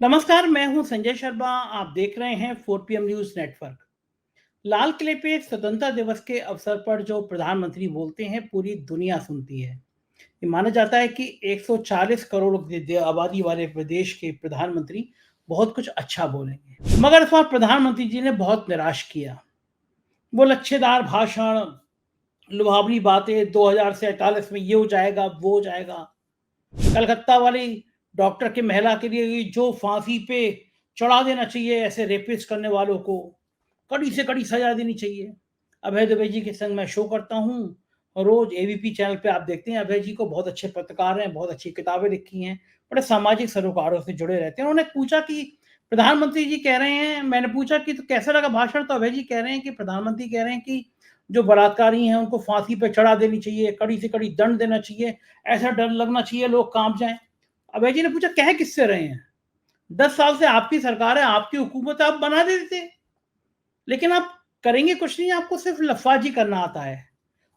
नमस्कार, मैं हूं संजय शर्मा। आप देख रहे हैं 4 PM न्यूज नेटवर्क। लाल किले पे स्वतंत्रता दिवस के अवसर पर जो प्रधानमंत्री बोलते हैं, पूरी दुनिया सुनती है। ये माना जाता है कि 140 करोड़ आबादी वाले प्रदेश के प्रधानमंत्री बहुत कुछ अच्छा बोलेंगे, मगर इस बार प्रधानमंत्री जी ने बहुत निराश किया। वो लच्छेदार भाषण, लुभावनी बातें, 2047 में ये हो जाएगा, वो हो जाएगा। कलकत्ता वाली डॉक्टर की महिला के लिए जो फांसी पे चढ़ा देना चाहिए, ऐसे रेपिस्ट करने वालों को कड़ी से कड़ी सजा देनी चाहिए। अभय दुबे जी के संग मैं शो करता हूँ, रोज एबीपी चैनल पे आप देखते हैं। अभय जी को बहुत अच्छे पत्रकार हैं, बहुत अच्छी किताबें लिखी हैं, बड़े सामाजिक सरोकारों से जुड़े रहते हैं। उन्होंने पूछा कि प्रधानमंत्री जी कह रहे हैं, मैंने पूछा कि तो कैसा लगा भाषण, तो अभय जी कह रहे हैं कि प्रधानमंत्री कह रहे हैं कि जो बलात्कारी हैं उनको फांसी पे चढ़ा देनी चाहिए, कड़ी से कड़ी दंड देना चाहिए, ऐसा डर लगना चाहिए लोग कांप जाएं। अभय जी ने पूछा कह किससे रहे हैं? 10 साल से आपकी सरकार है, आपकी हुकूमत है, आप बना देते, लेकिन आप करेंगे कुछ नहीं, आपको सिर्फ लफाजी करना आता है।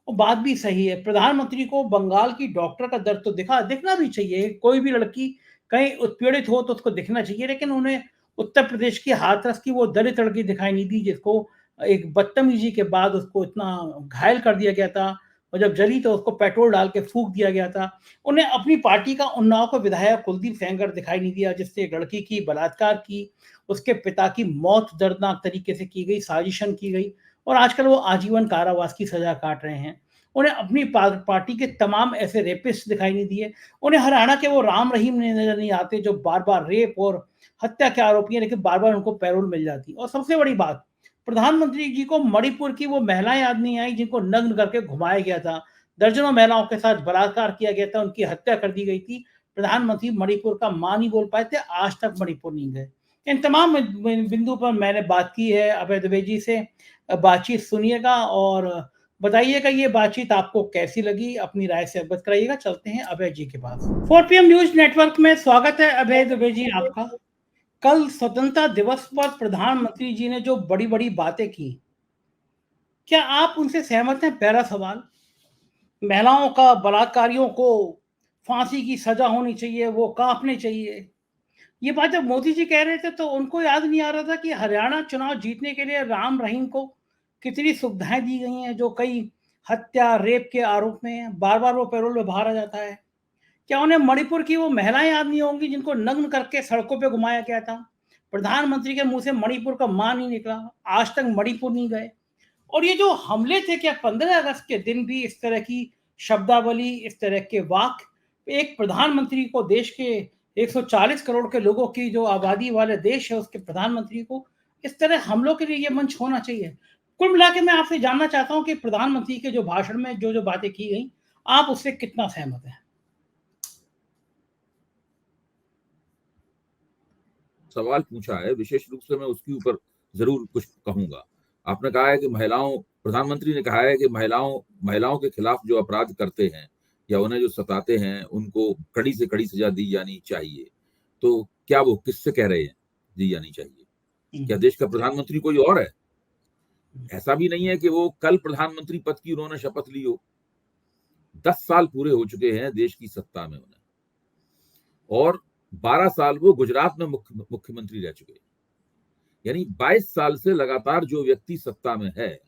और बात भी सही है। प्रधानमंत्री को बंगाल की डॉक्टर का दर्द तो दिखना भी चाहिए। कोई भी लड़की कहीं उत्पीड़ित हो तो उसको दिखना चाहिए, लेकिन उन्हें उत्तर प्रदेश की हाथरस की वो दलित लड़की दिखाई नहीं दी, जिसको एक बदतमीजी के बाद उसको इतना घायल कर दिया गया था, और जब जली तो उसको पेट्रोल डाल के फूंक दिया गया था। उन्हें अपनी पार्टी का उन्नाव का विधायक कुलदीप सेंगर दिखाई नहीं दिया, जिससे एक लड़की की बलात्कार की, उसके पिता की मौत दर्दनाक तरीके से की गई, साजिशन की गई, और आजकल वो आजीवन कारावास की सजा काट रहे हैं। उन्हें अपनी पार्टी के तमाम ऐसे रेपिस्ट दिखाई नहीं दिए। उन्हें हरियाणा के वो राम रहीम नजर नहीं आते जो बार बार रेप और हत्या के आरोपी हैं, लेकिन बार बार उनको पैरोल मिल जाती। और सबसे बड़ी बात, प्रधानमंत्री जी को मणिपुर की वो महिलाएं याद नहीं आई जिनको नग्न करके घुमाया गया था, दर्जनों महिलाओं के साथ बलात्कार किया गया था, उनकी हत्या कर दी गई थी। प्रधानमंत्री मणिपुर का मान नहीं बोल पाए थे, आज तक मणिपुर नहीं गए। इन तमाम बिंदु पर मैंने बात की है अभय दुबे जी से। बातचीत सुनिएगा और बताइएगा ये बातचीत आपको कैसी लगी, अपनी राय से अवगत कराइएगा। चलते हैं अभय जी के पास। 4 PM न्यूज नेटवर्क में स्वागत है अभय दुबे जी आपका। कल स्वतंत्रता दिवस पर प्रधानमंत्री जी ने जो बड़ी बड़ी बातें की, क्या आप उनसे सहमत हैं? पहला सवाल। महिलाओं का, बलात्कारियों को फांसी की सजा होनी चाहिए, वो कांपने चाहिए। ये बात जब मोदी जी कह रहे थे तो उनको याद नहीं आ रहा था कि हरियाणा चुनाव जीतने के लिए राम रहीम को कितनी सुविधाएं दी गई हैं, जो कई हत्या रेप के आरोप में बार बार वो पैरोल में बाहर आ जाता है। क्या उन्हें मणिपुर की वो महिलाएं याद नहीं होंगी जिनको नग्न करके सड़कों पे घुमाया गया था? प्रधानमंत्री के मुंह से मणिपुर का मान नहीं निकला, आज तक मणिपुर नहीं गए। और ये जो हमले थे, क्या 15 अगस्त के दिन भी इस तरह की शब्दावली, इस तरह के वाक्य एक प्रधानमंत्री को, देश के 140 करोड़ के लोगों की जो आबादी वाले देश है उसके प्रधानमंत्री को इस तरह हमलों के लिए ये मंच होना चाहिए? कुल मिला के मैं आपसे जानना चाहता हूं कि प्रधानमंत्री के जो भाषण में जो जो बातें की गई, आप उससे कितना सहमत हैं? सवाल पूछा है, विशेष रूप से मैं उसके ऊपर जरूर कुछ कहूंगा। आपने कहा है कि प्रधानमंत्री ने कहा है कि महिलाओं के खिलाफ जो अपराध करते हैं या उन्हें जो सताते हैं उनको कड़ी से कड़ी सजा दी जानी चाहिए। तो क्या वो किससे कह रहे हैं दी जानी चाहिए? क्या देश का प्रधानमंत्री कोई और है? ऐसा भी नहीं है कि वो कल प्रधानमंत्री पद की उन्होंने शपथ ली हो। 10 साल पूरे हो चुके हैं देश की सत्ता में उन्हें, और 12 साल वो गुजरात में मुख्यमंत्री रह चुके हैं। यानी 22 साल से लगातार जो व्यक्ति सत्ता में है,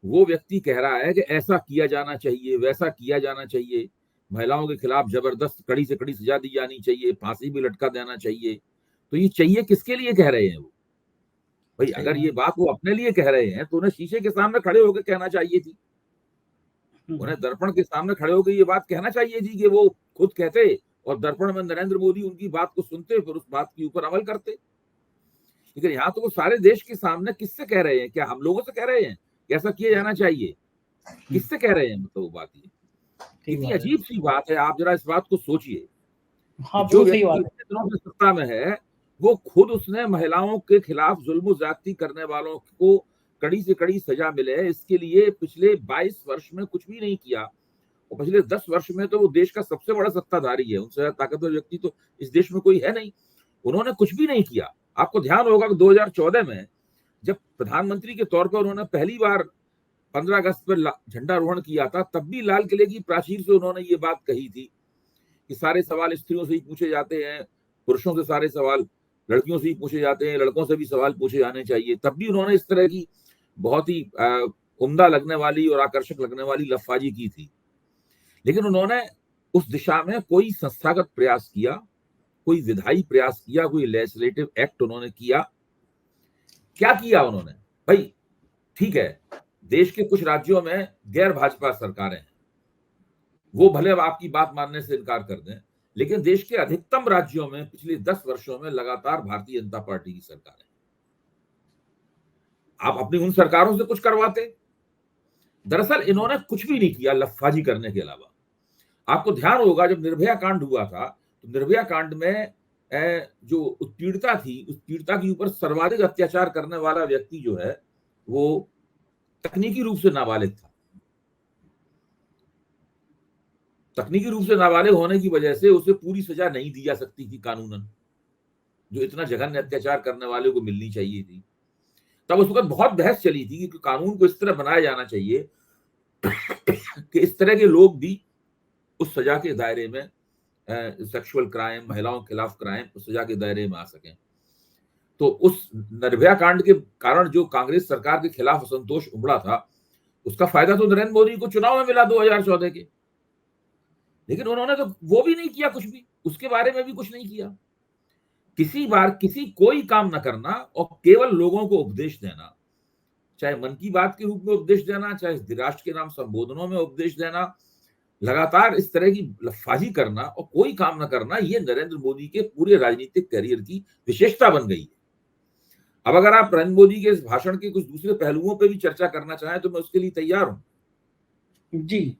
वो व्यक्ति कह रहा है कि ऐसा किया जाना चाहिए, वैसा किया जाना चाहिए, महिलाओं के खिलाफ जबरदस्त कड़ी से कड़ी सजा दी जानी चाहिए, फांसी भी लटका देना चाहिए। तो ये चाहिए किसके लिए कह रहे हैं वो? भाई अगर ये बात वो अपने लिए कह रहे हैं तो उन्हें शीशे के सामने खड़े होकर कहना चाहिए थी। उन्हें दर्पण के सामने खड़े होकर ये बात कहना चाहिए थी कि वो खुद कहते और दर्पण में नरेंद्र मोदी उनकी बात को सुनते, फिर उस बात के ऊपर अमल करते। लेकिन यहाँ तो वो सारे देश के सामने किससे कह रहे हैं? क्या हम लोगों से कह रहे हैं कि ऐसा किया जाना चाहिए? किससे कह रहे हैं? मतलब वो बात ये कितनी अजीब सी बात है। आप जरा इस बात को सोचिए। हाँ, जो सही व्यक्ति बात इतने दिनों से सत्ता में है, वो खुद उसने महिलाओं के खिलाफ जुल्म ज्यादती करने वालों को कड़ी से कड़ी सजा मिले, इसके लिए पिछले 22 वर्ष में कुछ भी नहीं किया। और पिछले 10 वर्ष में तो वो देश का सबसे बड़ा सत्ताधारी है, उनसे ताकतवर व्यक्ति तो इस देश में कोई है नहीं। उन्होंने कुछ भी नहीं किया। आपको ध्यान होगा कि 2014 में जब प्रधानमंत्री के तौर पर उन्होंने पहली बार 15 अगस्त पर झंडारोहण किया था, तब भी लाल किले की प्राचीर से उन्होंने ये बात कही थी कि सारे सवाल स्त्रियों से ही पूछे जाते हैं, पुरुषों से सारे सवाल लड़कियों से ही पूछे जाते हैं, लड़कों से भी सवाल पूछे जाने चाहिए, तब भी उन्होंने इस तरह की बहुत ही उम्दा लगने वाली और आकर्षक लगने वाली लफाजी की थी। लेकिन उन्होंने उस दिशा में कोई संस्थागत प्रयास किया, कोई विधायी प्रयास किया, कोई लेजिस्लेटिव एक्ट उन्होंने किया? क्या किया उन्होंने? भाई ठीक है, देश के कुछ राज्यों में गैर भाजपा सरकारें हैं, वो भले अब आपकी बात मानने से इनकार कर दें, लेकिन देश के अधिकतम राज्यों में पिछले 10 वर्षों में लगातार भारतीय जनता पार्टी की सरकार है। आप अपनी उन सरकारों से कुछ करवाते? दरअसल इन्होंने कुछ भी नहीं किया लफाजी करने के अलावा। आपको ध्यान होगा जब निर्भया कांड हुआ था, तो निर्भया कांड में जो उत्पीड़िता थी, उस पीड़िता के ऊपर सर्वाधिक अत्याचार करने वाला व्यक्ति जो है वो तकनीकी रूप से नाबालिग था। तकनीकी रूप से नाबालिग होने की वजह से उसे पूरी सजा नहीं दी जा सकती थी कानूनन, जो इतना जघन्य अत्याचार करने वाले को मिलनी चाहिए थी। तब उस वक्त बहुत बहस चली थी कि कानून को इस तरह बनाया जाना चाहिए कि इस तरह के लोग भी उस सजा के दायरे में, सेक्सुअल क्राइम, महिलाओं के खिलाफ क्राइम, उस सजा के दायरे में आ सकें। तो उस निर्भया कांड के कारण जो कांग्रेस सरकार के खिलाफ असंतोष उमड़ा था, उसका फायदा तो नरेंद्र मोदी को चुनाव में मिला 2014 के। लेकिन उन्होंने तो वो भी नहीं किया, कुछ भी उसके बारे में भी कुछ नहीं किया। किसी बार किसी कोई काम न करना और केवल लोगों को उपदेश देना, चाहे मन की बात के रूप में उपदेश देना, चाहे राष्ट्र के नाम संबोधनों में उपदेश देना, लगातार इस तरह की लफाजी करना और कोई काम न करना, ये नरेंद्र मोदी के पूरे राजनीतिक करियर की विशेषता बन गई है। अब अगर आप नरेंद्र मोदी के इस भाषण के कुछ दूसरे पहलुओं पर भी चर्चा करना चाहें तो मैं उसके लिए तैयार हूं। जी,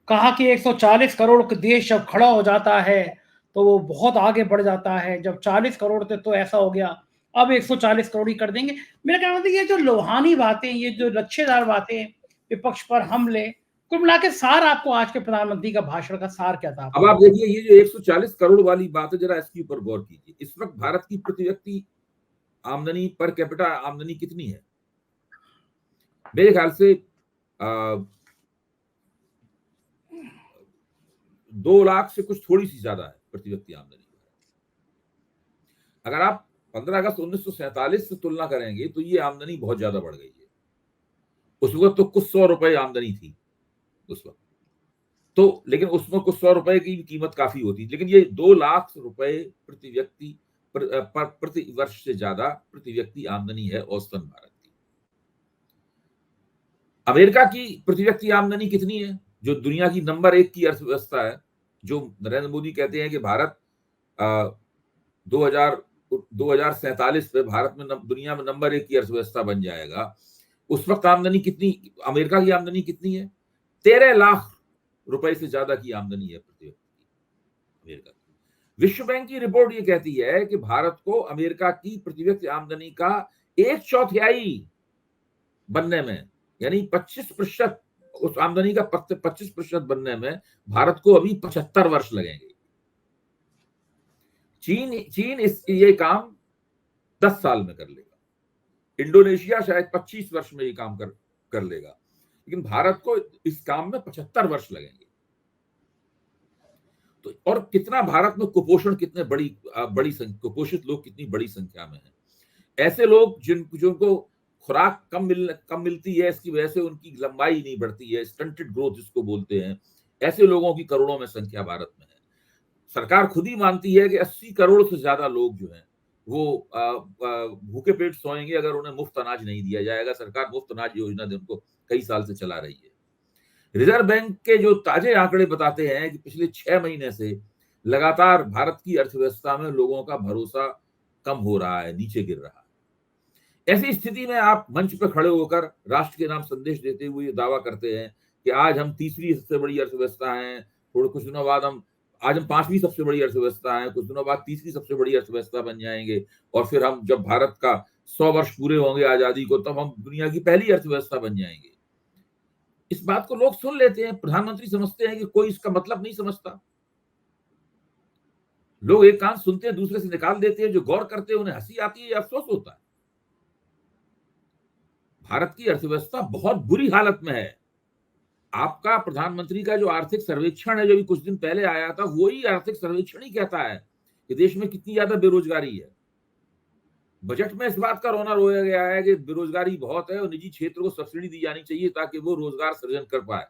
कहा कि 140 करोड़ का देश जब खड़ा हो जाता है तो वो बहुत आगे बढ़ जाता है। जब 40 करोड़ थे तो ऐसा हो गया, अब 140 करोड़ ही कर देंगे। मेरा कहना था ये जो लोहानी बातें, ये जो लच्छेदार बातें, विपक्ष पर हमले, कुल मिला के सार आपको आज के प्रधानमंत्री का भाषण का सार क्या था? अब आप देखिए ये जो 140 करोड़ वाली बात है, जरा इसके ऊपर गौर कीजिए। इस वक्त भारत की प्रति व्यक्ति आमदनी, पर कैपिटा आमदनी कितनी है? मेरे ख्याल से 2 लाख से कुछ थोड़ी सी ज्यादा है प्रति व्यक्ति आमदनी। अगर आप 15 अगस्त 1947 से तुलना करेंगे तो ये आमदनी बहुत ज्यादा बढ़ गई है। उस वक्त तो कुछ 100 रुपए आमदनी थी उस वक्त तो, लेकिन उसमें कुछ 100 रुपए की कीमत काफी होती, लेकिन ये 2 लाख रुपए प्रति व्यक्ति प्रति वर्ष से ज्यादा प्रति व्यक्ति आमदनी है औसतन भारत की। अमेरिका की प्रति व्यक्ति आमदनी कितनी है, जो दुनिया की नंबर 1 की अर्थव्यवस्था है, जो नरेंद्र मोदी कहते हैं कि भारत 2047 पे भारत में दुनिया में नंबर 1 की अर्थव्यवस्था बन जाएगा। उस वक्त आमदनी कितनी, अमेरिका की आमदनी कितनी है? 13 लाख रुपए से ज्यादा की आमदनी है प्रति व्यक्ति अमेरिका की। विश्व बैंक की रिपोर्ट ये कहती है कि भारत को अमेरिका की प्रति व्यक्ति आमदनी का 1/4 बनने में, यानी 25%, उस आमदनी का 25% बनने में भारत को अभी 75 वर्ष लगेंगे। चीन ये काम 10 साल में कर लेगा। इंडोनेशिया शायद 25 वर्ष में ये काम कर लेगा, लेकिन भारत को इस काम में 75 वर्ष लगेंगे। तो और कितना भारत में कुपोषण, कितने बड़ी कुपोषित लोग कितनी बड़ी संख्या में हैं। ऐसे लोग जिनको खुराक कम मिलती है, इसकी वजह से उनकी लंबाई नहीं बढ़ती है, स्टंटेड ग्रोथ जिसको बोलते हैं, ऐसे लोगों की करोड़ों में संख्या भारत में है। सरकार खुद ही मानती है कि 80 करोड़ से ज्यादा लोग जो हैं वो भूखे पेट सोएंगे अगर उन्हें मुफ्त अनाज नहीं दिया जाएगा। सरकार मुफ्त अनाज योजना उनको कई साल से चला रही है। रिजर्व बैंक के जो ताजे आंकड़े बताते हैं कि पिछले 6 महीने से लगातार भारत की अर्थव्यवस्था में लोगों का भरोसा कम हो रहा है, नीचे गिर रहा है। ऐसी स्थिति में आप मंच पर खड़े होकर राष्ट्र के नाम संदेश देते हुए दावा करते हैं कि आज हम तीसरी सबसे बड़ी अर्थव्यवस्था हैं, थोड़े कुछ दिनों बाद आज हम 5वीं सबसे बड़ी अर्थव्यवस्था है, कुछ दिनों बाद तीसरी सबसे बड़ी अर्थव्यवस्था बन जाएंगे, और फिर हम जब भारत का 100 वर्ष पूरे होंगे आजादी को, तब हम दुनिया की पहली अर्थव्यवस्था बन जाएंगे। इस बात को लोग सुन लेते हैं, प्रधानमंत्री समझते हैं कि कोई इसका मतलब नहीं समझता। लोग एक कान सुनते हैं, दूसरे से निकाल देते हैं। जो गौर करते हैं उन्हें हंसी आती है या अफसोस होता है। भारत की अर्थव्यवस्था बहुत बुरी हालत में है। आपका प्रधानमंत्री का जो आर्थिक सर्वेक्षण है, जो भी कुछ दिन पहले आया था, वही आर्थिक सर्वेक्षण ही कहता है कि देश में कितनी ज्यादा बेरोजगारी है। बजट में इस बात का रोना रोया गया है कि बेरोजगारी बहुत है और निजी क्षेत्र को सब्सिडी दी जानी चाहिए ताकि वो रोजगार सृजन कर पाए।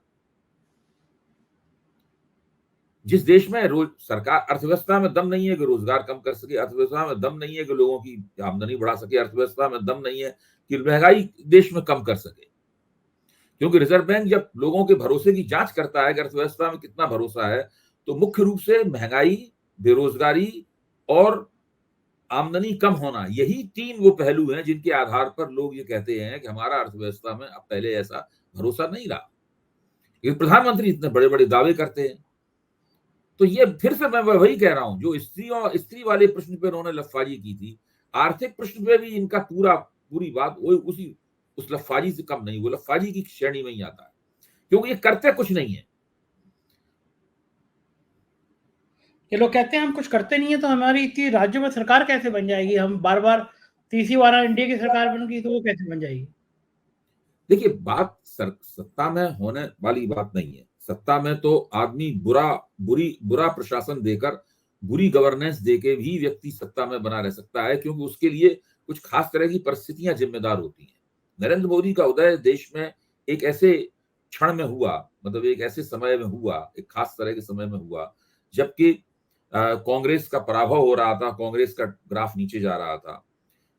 जिस देश में रोज सरकार अर्थव्यवस्था में दम नहीं है कि रोजगार कम कर सके, अर्थव्यवस्था में दम नहीं है कि लोगों की आमदनी बढ़ा सके, अर्थव्यवस्था में दम नहीं है कि महंगाई देश में कम कर सके। क्योंकि रिजर्व बैंक जब लोगों के भरोसे की जांच करता है कि अर्थव्यवस्था में कितना भरोसा है, तो मुख्य रूप से महंगाई, बेरोजगारी और आमदनी कम होना, यही 3 वो पहलू हैं जिनके आधार पर लोग ये कहते हैं कि हमारा अर्थव्यवस्था में अब पहले ऐसा भरोसा नहीं रहा। ये प्रधानमंत्री इतने बड़े-बड़े दावे करते हैं। तो ये फिर से मैं वही कह रहा हूं, जो स्त्री वाले प्रश्न पे उन्होंने लफाजी की थी, आर्थिक प्रश्न पे भी इनका पूरी बात वो उस लफाजी से कम नहीं, वो लफाजी की श्रेणी में ही आता है, क्योंकि ये करते कुछ नहीं है। ये लोग कहते हैं हम कुछ करते नहीं है, तो हमारी इतनी राज्यों में सरकार कैसे बन जाएगी? हम बार-बार तीसरी बार एनडीए की सरकार बन गई तो वो कैसे बन जाएगी? देखिए, बात सत्ता में होने वाली बात नहीं है। सत्ता में तो आदमी बुरा प्रशासन देकर, बुरी गवर्नेंस देके भी व्यक्ति सत्ता में बना रह सकता है, क्योंकि उसके लिए कुछ खास तरह की परिस्थितियां जिम्मेदार होती हैं। नरेंद्र मोदी का उदय देश में एक ऐसे क्षण में हुआ, मतलब एक ऐसे समय में हुआ, एक खास तरह के समय में हुआ, जबकि कांग्रेस का पराभव हो रहा था, कांग्रेस का ग्राफ नीचे जा रहा था।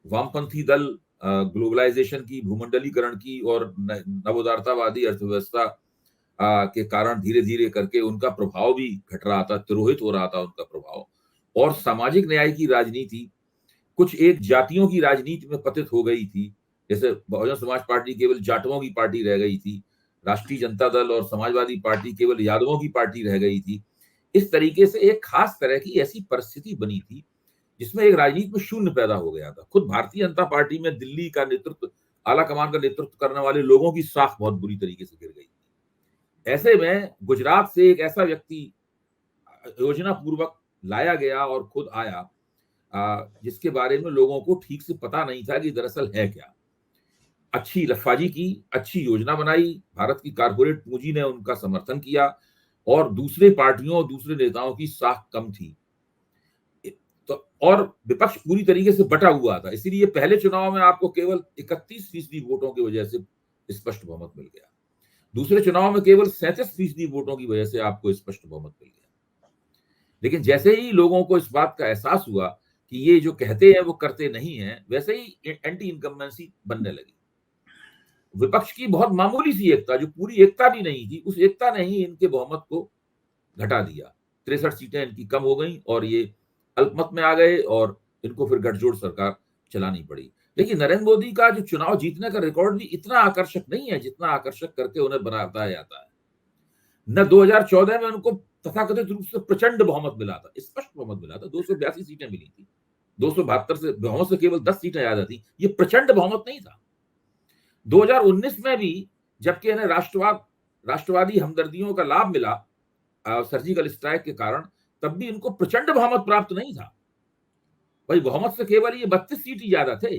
वामपंथी दल ग्लोबलाइजेशन की, भूमंडलीकरण की और नवोदारतावादी अर्थव्यवस्था के कारण धीरे धीरे करके उनका प्रभाव भी घट रहा था, तिरोहित हो रहा था उनका प्रभाव, और सामाजिक न्याय की राजनीति कुछ एक जातियों की राजनीति में पतित हो गई थी। जैसे बहुजन समाज पार्टी केवल जाटवों की पार्टी रह गई थी, राष्ट्रीय जनता दल और समाजवादी पार्टी केवल यादवों की पार्टी रह गई थी। इस तरीके से एक खास तरह की ऐसी परिस्थिति बनी थी जिसमें एक राजनीति में शून्य पैदा हो गया था। खुद भारतीय जनता पार्टी में दिल्ली का नेतृत्व, आला कमान का नेतृत्व करने वाले लोगों की साख बहुत बुरी तरीके से गिर गई थी। ऐसे में गुजरात से एक ऐसा व्यक्ति योजना पूर्वक लाया गया और खुद आया, जिसके बारे में लोगों को ठीक से पता नहीं था कि दरअसल है क्या। अच्छी लफाजी की, अच्छी योजना बनाई, भारत की कारपोरेट पूंजी ने उनका समर्थन किया और दूसरे पार्टियों, दूसरे नेताओं की साख कम थी। तो और विपक्ष पूरी तरीके से बटा हुआ था, इसीलिए पहले चुनाव में आपको केवल 31% वोटों की वजह से स्पष्ट बहुमत मिल गया। दूसरे चुनाव में केवल 37% वोटों की वजह से आपको स्पष्ट बहुमत मिल गया। लेकिन जैसे ही लोगों को इस बात का एहसास हुआ कि ये जो कहते हैं वो करते नहीं है, वैसे ही एंटी इनकम्बेंसी बनने लगी। विपक्ष की बहुत मामूली सी एकता, जो पूरी एकता भी नहीं थी, उस एकता ने ही इनके बहुमत को घटा दिया। 63 सीटें इनकी कम हो गई और ये अल्पमत में आ गए और इनको फिर गठजोड़ सरकार चलानी पड़ी। लेकिन नरेंद्र मोदी का जो चुनाव जीतने का रिकॉर्ड भी इतना आकर्षक नहीं है जितना आकर्षक करके उन्हें बनाया जाता है। न 2014 में उनको तथाकथित रूप से प्रचंड बहुमत मिला था, स्पष्ट बहुमत मिला था, 282 सीटें मिली थी। 272 से बहुमत से केवल 10 सीटें ज्यादा थी, ये प्रचंड बहुमत नहीं था। 2019 में भी जबकि इन्हें राष्ट्रवादी हमदर्दियों का लाभ मिला सर्जिकल स्ट्राइक के कारण, तब भी इनको प्रचंड बहुमत प्राप्त नहीं था। भाई, बहुमत से केवल ये 32 सीट ही ज्यादा थे।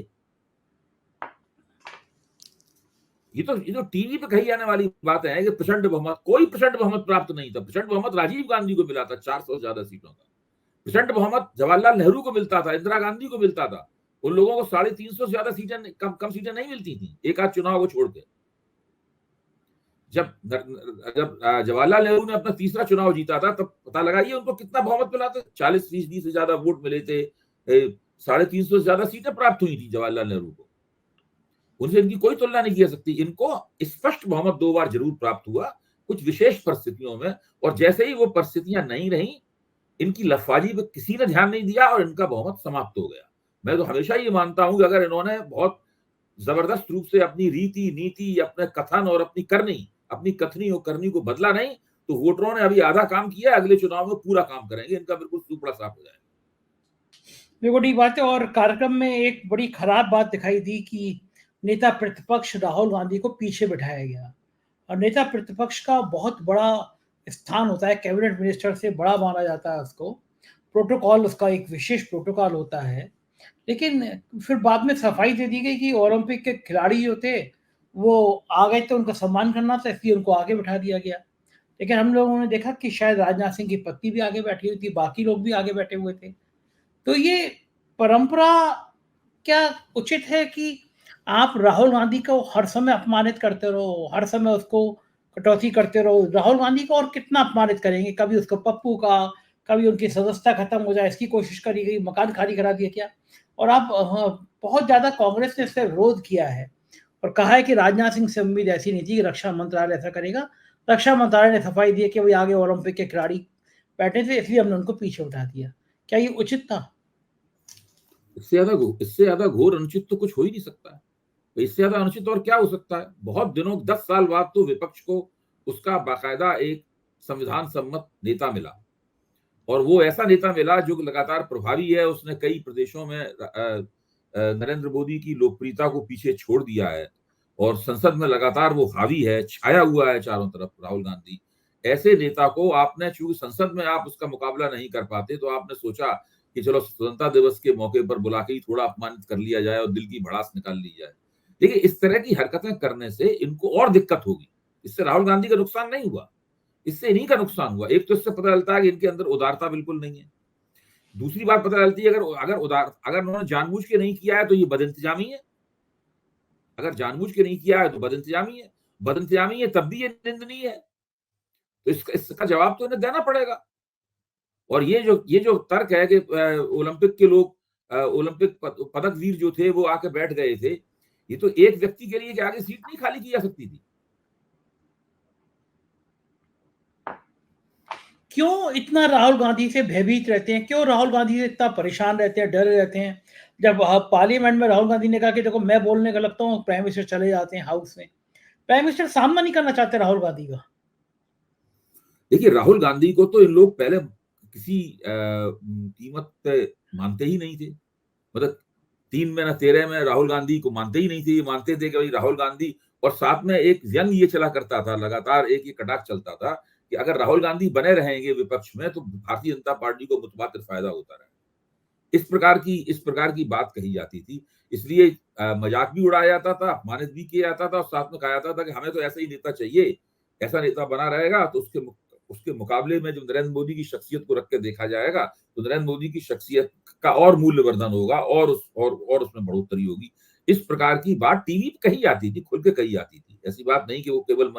ये तो टीवी पे कही जाने वाली बात है कि प्रचंड बहुमत, कोई प्रचंड बहुमत प्राप्त नहीं था। प्रचंड बहुमत राजीव गांधी को मिला था 400 से ज्यादा सीटों का। प्रचंड बहुमत जवाहरलाल नेहरू को मिलता था, इंदिरा गांधी को मिलता था। उन लोगों को 350 से ज्यादा सीटें, कम सीटें नहीं मिलती थी, एक आध चुनाव को छोड़ के। जब जवाहरलाल नेहरू ने अपना तीसरा चुनाव जीता था, तब पता लगाइए उनको कितना बहुमत मिला था। 40% से ज्यादा वोट मिले थे, 350 से ज्यादा सीटें प्राप्त हुई थी जवाहरलाल नेहरू को। उनसे इनकी कोई तुलना नहीं की जा सकती। इनको स्पष्ट बहुमत 2 बार जरूर प्राप्त हुआ, कुछ विशेष परिस्थितियों में, और जैसे ही वो परिस्थितियां नहीं रही, इनकी लफाजी पे किसी ने ध्यान नहीं दिया और इनका बहुमत समाप्त हो गया। मैं तो हमेशा ये मानता हूं कि अगर इन्होंने बहुत जबरदस्त रूप से अपनी रीति नीति, अपने कथन और अपनी कथनी और करनी को बदला नहीं, तो वोटरों ने अभी आधा काम किया, अगले चुनाव में पूरा काम करेंगे, इनका बिल्कुल सुपड़ा साफ हो जाएगा। बिल्कुल ठीक बात है। और कार्यक्रम में एक बड़ी खराब बात दिखाई दी कि नेता प्रतिपक्ष राहुल गांधी को पीछे बिठाया गया, और नेता प्रतिपक्ष का बहुत बड़ा स्थान होता है, कैबिनेट मिनिस्टर से बड़ा माना जाता है उसको। प्रोटोकॉल, उसका एक विशेष प्रोटोकॉल होता है। लेकिन फिर बाद में सफाई दे दी गई कि ओलंपिक के खिलाड़ी जो थे वो आ गए, तो उनका सम्मान करना था, इसलिए उनको आगे बिठा दिया गया। लेकिन हम लोगों ने देखा कि शायद राजनाथ सिंह की पत्नी भी आगे बैठी हुई थी, बाकी लोग भी आगे बैठे हुए थे। तो ये परंपरा क्या उचित है कि आप राहुल गांधी को हर समय अपमानित करते रहो, हर समय उसको कटौती करते रहो? राहुल गांधी को और कितना अपमानित करेंगे? कभी उसको पप्पू का, कभी उनकी सदस्यता खत्म हो जाए इसकी कोशिश करी गई, मकान खाली करा दिया क्या? और आप बहुत ज़्यादा कांग्रेस ने इसका विरोध किया है और कहा है कि राजनाथ सिंह से उम्मीद ऐसी नहीं थी कि रक्षा मंत्रालय ऐसा करेगा। रक्षा मंत्रालय ने सफाई दी है कि भई आगे ओलंपिक के खिलाड़ी बैठे थे इसलिए हमने उनको पीछे उठा दिया। क्या ये उचित था? इससे ज्यादा घोर अनुचित तो कुछ हो ही नहीं सकता है। तो इससे ज्यादा अनुचित और क्या हो सकता है? बहुत दिनों 10 साल बाद तो विपक्ष को उसका बाकायदा एक संविधान सम्मत नेता मिला, और वो ऐसा नेता मिला जो लगातार प्रभावी है। उसने कई प्रदेशों में नरेंद्र मोदी की लोकप्रियता को पीछे छोड़ दिया है, और संसद में लगातार वो हावी है, छाया हुआ है चारों तरफ राहुल गांधी। ऐसे नेता को आपने, चूंकि संसद में आप उसका मुकाबला नहीं कर पाते, तो आपने सोचा कि चलो स्वतंत्रता दिवस के मौके पर बुला के ही थोड़ा अपमानित कर लिया जाए और दिल की भड़ास निकाल ली जाए। देखिए, इस तरह की हरकतें करने से इनको और दिक्कत होगी। इससे राहुल गांधी का नुकसान नहीं हुआ, इससे इन्हीं का नुकसान हुआ। एक तो इससे पता चलता है कि इनके अंदर उदारता बिल्कुल नहीं है। दूसरी बात पता चलती है, अगर उन्होंने जानबूझ के नहीं किया है तो ये बदइंतजामी है। अगर जानबूझ के नहीं किया है तो बदइंतजामी है। बदइंतजामी है तब भी ये निंदनीय है। तो इसका जवाब तो इन्हें देना पड़ेगा। और ये जो तर्क है कि ओलंपिक के लोग, ओलंपिक पदक वीर जो थे वो आके बैठ गए थे, ये तो एक व्यक्ति के लिए कि आगे सीट नहीं खाली की जा सकती थी। क्यों इतना राहुल गांधी से भयभीत रहते हैं? क्यों राहुल गांधी से इतना परेशान रहते हैं, डरे रहते हैं? जब पार्लियामेंट में राहुल गांधी ने कहा कि देखो मैं बोलने का लगता हूँ, प्राइम मिनिस्टर चले जाते हैं हाउस में। प्राइम मिनिस्टर सामना नहीं करना चाहते राहुल गांधी का। देखिए, राहुल गांधी को तो इन लोग पहले किसी कीमत पे मानते ही नहीं थे। मतलब 3 में ना 13 में राहुल गांधी को मानते ही नहीं थे। ये मानते थे कि भाई राहुल गांधी, और साथ में एक व्यंग ये चला करता था, लगातार एक ये कटाक्ष चलता था कि अगर राहुल गांधी बने रहेंगे विपक्ष में तो भारतीय जनता पार्टी को मुतबादिल फायदा होता रहेगा। इस प्रकार की बात कही जाती थी। इसलिए मजाक भी उड़ाया जाता था, अपमानित भी किया जाता था, और साथ में कहा जाता था कि हमें तो ऐसा ही नेता चाहिए, ऐसा नेता बना रहेगा तो उसके मुकाबले में जब नरेंद्र मोदी की शख्सियत को रख के देखा जाएगा तो नरेंद्र मोदी की शख्सियत का और मूल्यवर्धन होगा, और उसमें बढ़ोतरी होगी। इस प्रकार की बात टीवी पे कही जाती थी, खुल के कही जाती थी। ऐसी बात नहीं कि वो केवल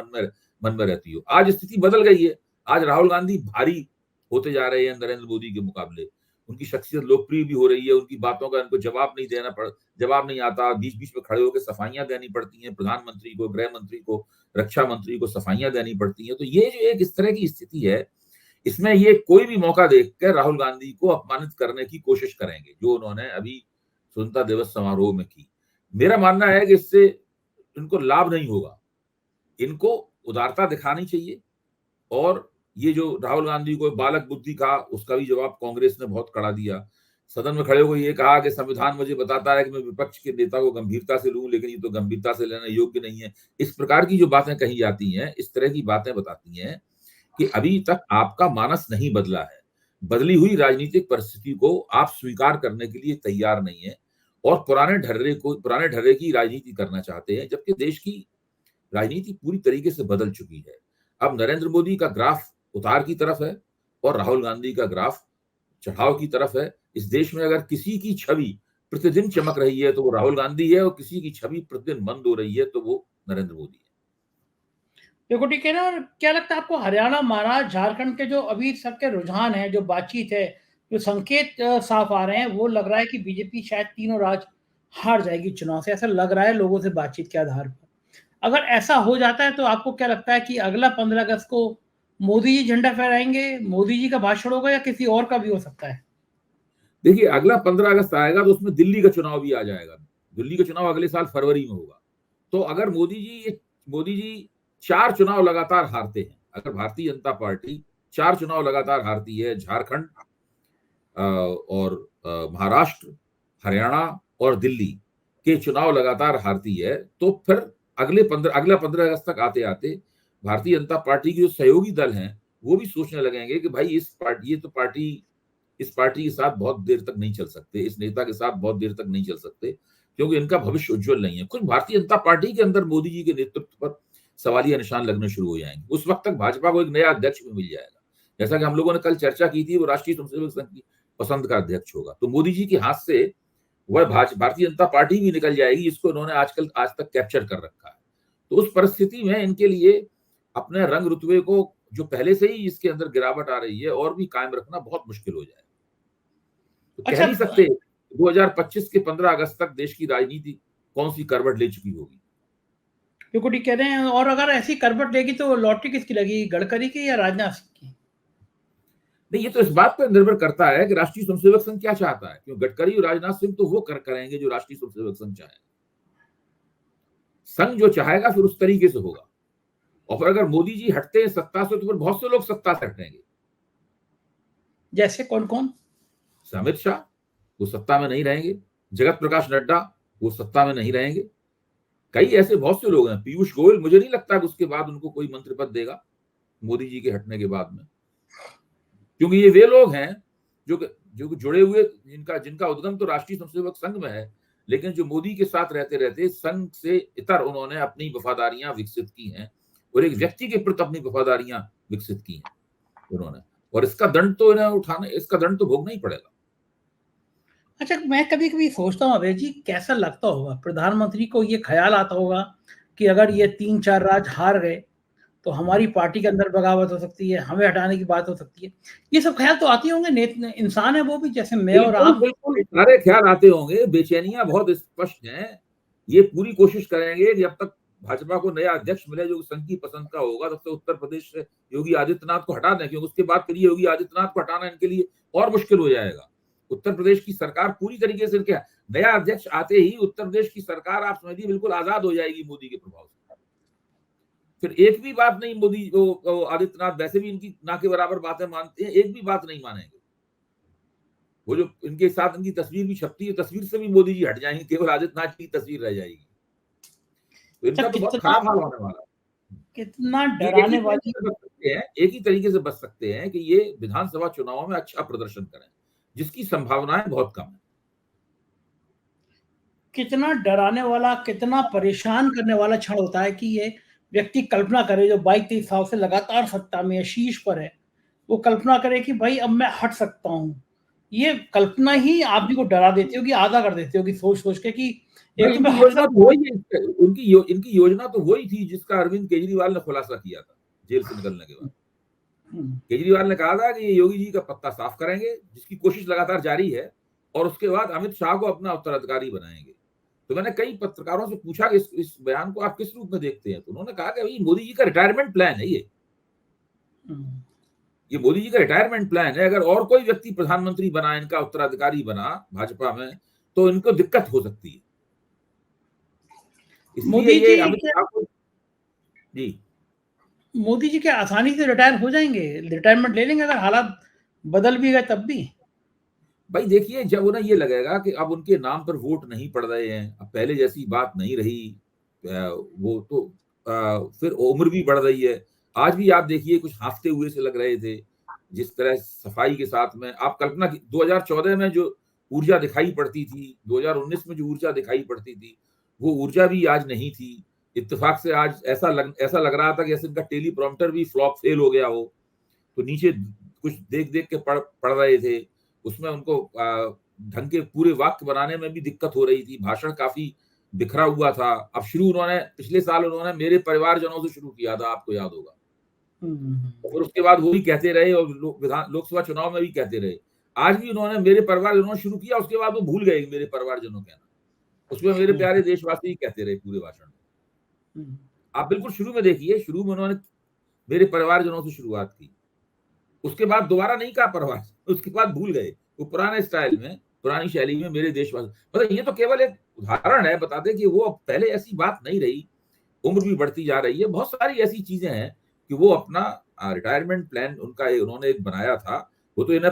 मन में रहती हो। आज स्थिति बदल गई है। आज राहुल गांधी भारी होते जा रहे हैं नरेंद्र मोदी के मुकाबले। उनकी शख्सियत लोकप्रिय भी हो रही है, उनकी बातों का इनको जवाब नहीं आता, बीच-बीच में खड़े होकर सफाइयाँ देनी पड़ती हैं प्रधानमंत्री को, गृह मंत्री को, रक्षा मंत्री को सफाइयाँ देनी पड़ती हैं। तो ये जो एक इस तरह की स्थिति है, इसमें ये कोई भी मौका देख के राहुल गांधी को अपमानित करने की कोशिश करेंगे, जो उन्होंने अभी स्वतंत्रता दिवस समारोह में की। मेरा मानना है कि इससे इनको लाभ नहीं होगा। इनको उदारता दिखानी चाहिए, और ये जो राहुल गांधी को बालक बुद्धि कहा, उसका भी जवाब कांग्रेस ने बहुत कड़ा दिया। सदन में खड़े होकर ये कहा कि संविधान मुझे बताता है कि मैं विपक्ष के नेता को गंभीरता से लूं, लेकिन ये तो गंभीरता से लेने योग्य नहीं है। इस प्रकार की जो बातें कही जाती हैं, इस तरह की बातें बताती हैं कि अभी तक आपका मानस नहीं बदला है। बदली हुई राजनीतिक परिस्थिति को आप स्वीकार करने के लिए तैयार नहीं है, और पुराने ढर्रे की राजनीति करना चाहते हैं, जबकि देश की राजनीति पूरी तरीके से बदल चुकी है। अब नरेंद्र मोदी का ग्राफ उतार की तरफ है, और राहुल गांधी का ग्राफ चढ़ाव की तरफ है। इस देश में अगर किसी की छवि प्रतिदिन चमक रही है तो वो राहुल गांधी है, और किसी की छवि प्रतिदिन मंद हो रही है तो वो नरेंद्र मोदी है। देखो ठीक है ना। और क्या लगता है आपको हरियाणा, महाराष्ट्र, झारखंड के जो अभी तक के रुझान है, जो बातचीत है, जो संकेत साफ आ रहे हैं, वो लग रहा है कि बीजेपी शायद तीनों राज्य हार जाएगी चुनाव से। ऐसा लग रहा है लोगों से बातचीत के आधार पर। अगर ऐसा हो जाता है तो आपको क्या लगता है कि अगला 15 अगस्त को मोदी जी झंडा फहराएंगे, मोदी जी का भाषण होगा या किसी और का भी हो सकता है? देखिए, अगला 15 अगस्त आएगा तो उसमें दिल्ली का चुनाव भी आ जाएगा। दिल्ली का चुनाव अगले साल फरवरी में होगा। तो अगर मोदी जी 4 चुनाव लगातार हारते हैं, अगर भारतीय जनता पार्टी 4 चुनाव लगातार हारती है, झारखंड और महाराष्ट्र, हरियाणा और दिल्ली के चुनाव लगातार हारती है, तो फिर अगला 15 अगस्त तक आते-आते भारतीय जनता पार्टी के जो सहयोगी दल हैं, वो भी सोचने लगेंगे कि भाई इस पार्टी के साथ बहुत देर तक नहीं चल सकते, इस नेता के साथ बहुत देर तक नहीं चल सकते, क्योंकि इनका भविष्य उज्जवल नहीं है। कुछ भारतीय जनता पार्टी के अंदर मोदी जी के नेतृत्व पर सवालिया निशान लगने शुरू हो जाएंगे। उस वक्त तक भाजपा को एक नया अध्यक्ष भी मिल जाएगा। जैसा कि हम लोगों ने कल चर्चा की थी, वो राष्ट्रीय स्वयंसेवक संघ की पसंद का अध्यक्ष होगा, तो मोदी जी के हाथ से वह भारतीय जनता पार्टी भी निकल जाएगी, जिसको इन्होंने आज तक कैप्चर कर रखा है। तो उस परिस्थिति में इनके लिए अपने रंग रुतबे को, जो पहले से ही इसके अंदर गिरावट आ रही है, और भी कायम रखना बहुत मुश्किल हो जाएगा। तो कह अच्छा, नहीं सकते 2025 के 15 अगस्त तक देश की राजनीति कौन सी करवट ले चुकी होगी। बिल्कुल ठीक कह रहे हैं। और अगर ऐसी करवट लेगी तो लॉटरी किसकी लगेगी, गडकरी की या राजनाथ सिंह की? नहीं, ये तो इस बात पर निर्भर करता है कि राष्ट्रीय स्वयंसेवक संघ क्या चाहता है, क्योंकि गडकरी और राजनाथ सिंह तो वो करेंगे जो राष्ट्रीय स्वयंसेवक संघ चाहे। संघ जो चाहेगा फिर उस तरीके से होगा। और फिर अगर मोदी जी हटते हैं सत्ता से, तो फिर बहुत से लोग सत्ता से हटेंगे। जैसे कौन कौन? अमित शाह, वो सत्ता में नहीं रहेंगे। जगत प्रकाश नड्डा, वो सत्ता में नहीं रहेंगे। कई ऐसे बहुत से लोग हैं। पीयूष गोयल, मुझे नहीं लगता कि उसके बाद उनको कोई मंत्री पद देगा मोदी जी के हटने के बाद में, क्योंकि ये वे लोग हैं जो जुड़े हुए, जिनका उद्गम तो राष्ट्रीय स्वयंसेवक संघ में है, लेकिन जो मोदी के साथ रहते रहते संघ से इतर उन्होंने अपनी वफादारियां विकसित की हैं, और एक व्यक्ति के प्रति अपनी वफादारियां विकसित की हैं उन्होंने, और इसका दंड तो भोगना ही पड़ेगा। अच्छा, मैं कभी-कभी सोचता हूँ अभय जी, कैसा लगता होगा प्रधानमंत्री को? ये ख़्याल आता होगा कि अगर ये 3-4 राज्य हार गए, तो हमारी पार्टी के अंदर बगावत हो सकती है, हमें हटाने की बात हो सकती है। ये सब ख़्याल तो आते होंगे, इंसान है वो भी, जैसे मैं और बिल्कुल, आप। बिल्कुल, सारे ख्याल आते होंगे। बेचैनियां बहुत स्पष्ट हैं। ये पूरी कोशिश करेंगे कि जब तक भाजपा को नया अध्यक्ष मिले जो संघ की पसंद का होगा, तब तक उत्तर प्रदेश से योगी आदित्यनाथ को हटा दें, क्योंकि उसके बाद फिर योगी आदित्यनाथ को हटाना इनके लिए और मुश्किल हो जाएगा। उत्तर प्रदेश की सरकार पूरी तरीके से, क्या नया अध्यक्ष आते ही उत्तर प्रदेश की सरकार, आप समझिए, बिल्कुल आजाद हो जाएगी मोदी के प्रभाव से। फिर एक भी बात नहीं, मोदी आदित्यनाथ वैसे भी इनकी ना के बराबर बातें मानते हैं, एक भी बात नहीं मानेंगे। वो जो इनके साथ इनकी तस्वीर भी छपती है, तस्वीर से भी मोदी जी हट जाएंगे, केवल आदित्यनाथ की तस्वीर रह जाएगी। तो अच्छा, इनका तो बहुत खराब हाल होने वाला है। कितना ये एक ही डराने तरीके वाली से बच सकते हैं, एक ही तरीके से बच सकते हैं कि ये विधानसभा चुनावों में अच्छा प्रदर्शन करें, जिसकी संभावनाएं बहुत कम है। कितना डराने वाला, कितना परेशान करने वाला क्षण होता है कि ये व्यक्ति कल्पना करे, जो 22-23 साल से लगातार सत्ता में है, शीर्ष पर है, वो कल्पना करे कि भाई अब मैं हट सकता हूँ। ये कल्पना ही आदमी को डरा देती होगी, आधा कर देती होगी सोच-सोच के कि भाई एक तो मैं इनकी हट योजना तो सकता हूँ। वही है, इनकी योजना तो वही थी जिसका अरविंद केजरीवाल ने खुलासा किया था जेल से निकलने के बाद। हुँ, केजरीवाल ने कहा था कि ये योगी जी का पत्ता साफ करेंगे, जिसकी कोशिश लगातार जारी है, और उसके बाद अमित शाह को अपना उत्तराधिकारी बनाएंगे। तो मैंने कई पत्रकारों से पूछा कि इस बयान को आप किस रूप में देखते हैं, तो उन्होंने कहा कि भाई मोदी जी का रिटायरमेंट प्लान है हुँ। ये मोदी जी का रिटायरमेंट प्लान है। अगर और कोई व्यक्ति प्रधानमंत्री बना, इनका उत्तराधिकारी बना भाजपा में, तो इनको दिक्कत हो सकती है। इसलिए मोदी ये जी अमित क्या शाह को जी मोदी जी क्या आसानी से रिटायर हो जाएँगे? रिटायरमेंट ले लेंगे अगर हालात बदल भी गए तब भी? भाई देखिए, जब उन्हें ये लगेगा कि अब उनके नाम पर वोट नहीं पड़ रहे हैं, अब पहले जैसी बात नहीं रही, वो तो फिर उम्र भी बढ़ रही है। आज भी आप देखिए कुछ हाँफते हुए से लग रहे थे, जिस तरह सफाई के साथ में आप कल्पना की 2014 में जो ऊर्जा दिखाई पड़ती थी, 2019 में जो ऊर्जा दिखाई पड़ती थी, वो ऊर्जा भी आज नहीं थी। इत्तेफाक से आज ऐसा लग रहा था कि जैसे इनका टेलीप्रॉम्प्टर भी फ्लॉप फेल हो गया हो। तो नीचे कुछ देख के पढ़ रहे थे, उसमें उनको ढंग के पूरे वाक्य बनाने में भी दिक्कत हो रही थी, भाषण काफी बिखरा हुआ था। अब पिछले साल उन्होंने मेरे परिवारजनों से शुरू किया था, आपको याद होगा, और उसके बाद वो भी कहते रहे, और लोकसभा चुनाव में भी कहते रहे। आज भी उन्होंने मेरे परिवारजनों शुरू किया, उसके बाद वो भूल गए मेरे परिवारजनों कहना, उसमें मेरे हुँ, प्यारे देशवासी ही कहते रहे पूरे भाषण में। हुँ। आप बिल्कुल शुरू में देखिए, शुरू में उन्होंने मेरे परिवारजनों से शुरुआत की, उसके बाद दोबारा नहीं कहा परिवार, उसके बाद भूल गए, वो पुराने स्टाइल में, पुरानी शैली में मेरे देशवासी। मतलब ये तो केवल एक उदाहरण है, बता दें कि वो अब पहले ऐसी बात नहीं रही, उम्र भी बढ़ती जा रही है, बहुत सारी ऐसी चीजें हैं कि वो अपना रिटायरमेंट प्लान उन्होंने एक बनाया था। वो तो इन्हें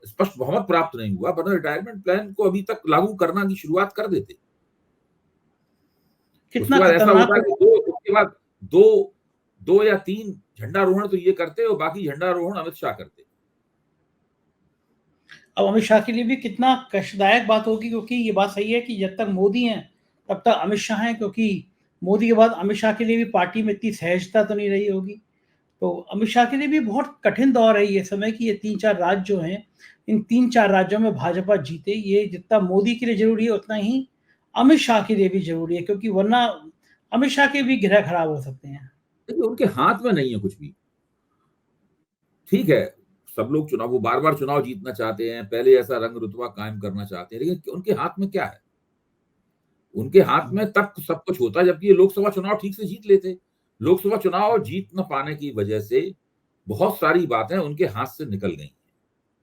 स्पष्ट बहुमत प्राप्त नहीं हुआ, वरना रिटायरमेंट प्लान को अभी तक लागू करना की शुरुआत कर देते। उसके कितना बाद ऐसा खतरनाक होता है हो। कि उसके बाद दो 2 या 3 झंडारोहण तो ये करते और बाकी झंडारोहण अमित शाह करते। अब अमित शाह के लिए भी कितना कष्टदायक बात होगी, क्योंकि ये बात सही है कि जब तक मोदी हैं, तब तक अमित शाह हैं, क्योंकि मोदी के बाद अमित शाह के लिए भी पार्टी में इतनी सहजता तो नहीं रही होगी। तो अमित शाह के लिए भी बहुत कठिन दौर है ये समय कि ये 3-4 राज्य जो हैं, इन 3-4 राज्यों में भाजपा जीते। ये जितना मोदी के लिए ज़रूरी है, उतना ही अमित शाह के लिए भी ज़रूरी है, क्योंकि वरना अमित शाह के भी ग्रह खराब हो सकते हैं। देखिए, उनके हाथ में नहीं है कुछ भी। ठीक है, सब लोग चुनाव वो बार-बार चुनाव जीतना चाहते हैं, पहले ऐसा रंग-रुतबा कायम करना चाहते हैं, लेकिन उनके हाथ में क्या है? उनके हाथ में तब सब कुछ होता जबकि ये लोकसभा चुनाव ठीक से जीत लेते। लोकसभा चुनाव जीत न पाने की वजह से बहुत सारी बातें उनके हाथ से निकल गई।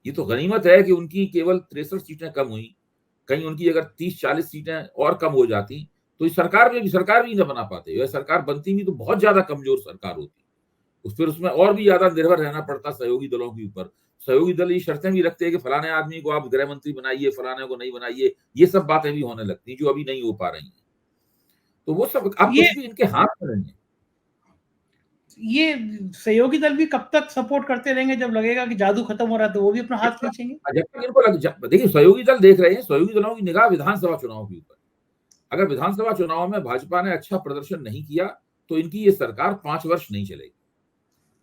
ये तो गनीमत है कि उनकी केवल 63 सीटें कम हुई। कहीं उनकी अगर 30-40 सीटें और कम हो जाती, तो इस सरकार भी ना बना पाते। यह सरकार बनती भी तो बहुत ज़्यादा कमज़ोर सरकार होती। फिर उसमें और भी ज़्यादा निर्भर रहना पड़ता सहयोगी दलों के ऊपर। सहयोगी दल ये शर्तें भी रखते हैं कि फलाने आदमी को आप गृह मंत्री बनाइए, फलाने को नहीं बनाइए। ये सब बातें भी होने लगती, जो अभी नहीं हो पा रही हैं। तो वो सब अब ये कुछ भी इनके हाथ में नहीं है। ये सहयोगी दल भी कब तक सपोर्ट करते रहेंगे, जब लगेगा कि जादू खत्म हो रहा है तो वो भी अपना जब हाथ तक खींचेंगे? जब तक इनको देखिए सहयोगी दल देख रहे हैं, सहयोगी दलों की निगाह विधानसभा चुनाव के ऊपर। अगर विधानसभा चुनाव में भाजपा ने अच्छा प्रदर्शन नहीं किया, तो इनकी ये सरकार 5 वर्ष नहीं चलेगी।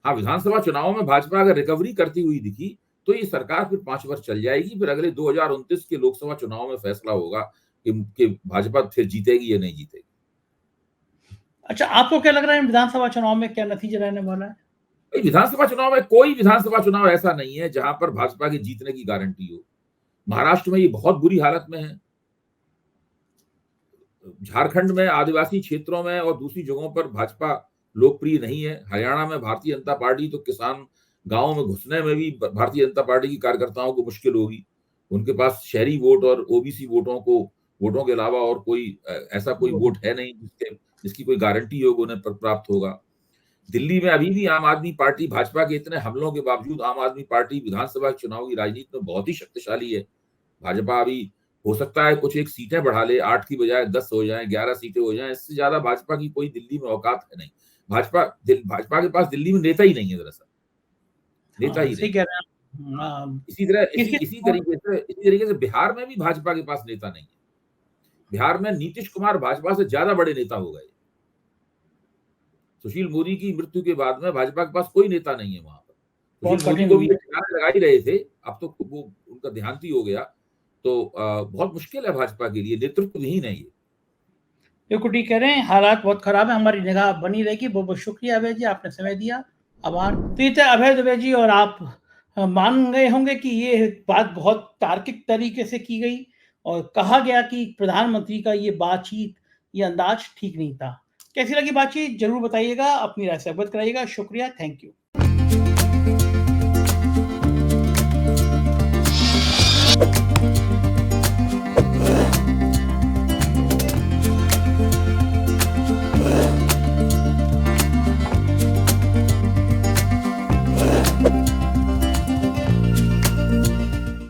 हाँ, विधानसभा चुनाव में भाजपा अगर रिकवरी करती हुई दिखी, तो ये सरकार फिर 5 वर्ष चल जाएगी। फिर अगले 2029 के लोकसभा चुनाव में फैसला होगा कि भाजपा फिर जीतेगी या नहीं जीतेगी। अच्छा, आपको क्या लग रहा है विधानसभा चुनाव में क्या नतीजा रहने वाला है? विधानसभा चुनाव में कोई विधानसभा चुनाव ऐसा नहीं है जहां पर भाजपा के जीतने की गारंटी हो। महाराष्ट्र में ये बहुत बुरी हालत में है। झारखंड में आदिवासी क्षेत्रों में और दूसरी जगहों पर भाजपा लोकप्रिय नहीं है। हरियाणा में भारतीय जनता पार्टी तो किसान गाँव में घुसने में भी भारतीय जनता पार्टी की कार्यकर्ताओं को मुश्किल होगी। उनके पास शहरी वोट और ओबीसी वोटों के अलावा और कोई ऐसा कोई वोट है नहीं जिसकी कोई गारंटी हो उन्हें प्राप्त होगा। दिल्ली में अभी भी आम आदमी पार्टी भाजपा के इतने हमलों के बावजूद आम आदमी पार्टी विधानसभा चुनाव की राजनीति में बहुत ही शक्तिशाली है। भाजपा अभी हो सकता है कुछ एक सीटें बढ़ा ले, 8 की बजाय 10 हो जाएँ, 11 सीटें हो जाएँ, इससे ज़्यादा भाजपा की कोई दिल्ली में औकात है नहीं। भाजपा के पास दिल्ली में नेता ही नहीं है दरअसल, नेता हाँ, ही सही नहीं। कह रहे हैं आप। किसी इसी तरीके से बिहार में भी भाजपा के पास नेता नहीं है। बिहार में नीतीश कुमार भाजपा से ज़्यादा बड़े नेता हो गए। सुशील मोदी की मृत्यु के बाद में भाजपा के पास कोई नेता नहीं है वहाँ पर। बहुत सुशील मोदी कठिन को भी ये ठिकाने लगा ही रहे थे, अब तो वो उनका देहांत ही हो गया। तो बहुत मुश्किल है भाजपा के लिए, नेतृत्व विहीन है ये। बिल्कुल ठीक कह रहे हैं, हालात बहुत खराब है, हमारी निगाह बनी रहेगी। बहुत-बहुत शुक्रिया अभय जी, आपने समय दिया। आभार। तो ये थे अभय दुबे जी, और आप मान गए होंगे कि ये बात बहुत तार्किक तरीके से की गई और कहा गया कि प्रधानमंत्री का ये बातचीत, ये अंदाज ठीक नहीं था। कैसी लगी बातचीत ज़रूर बताइएगा, अपनी राय से अवगत कराइएगा। शुक्रिया, थैंक यू।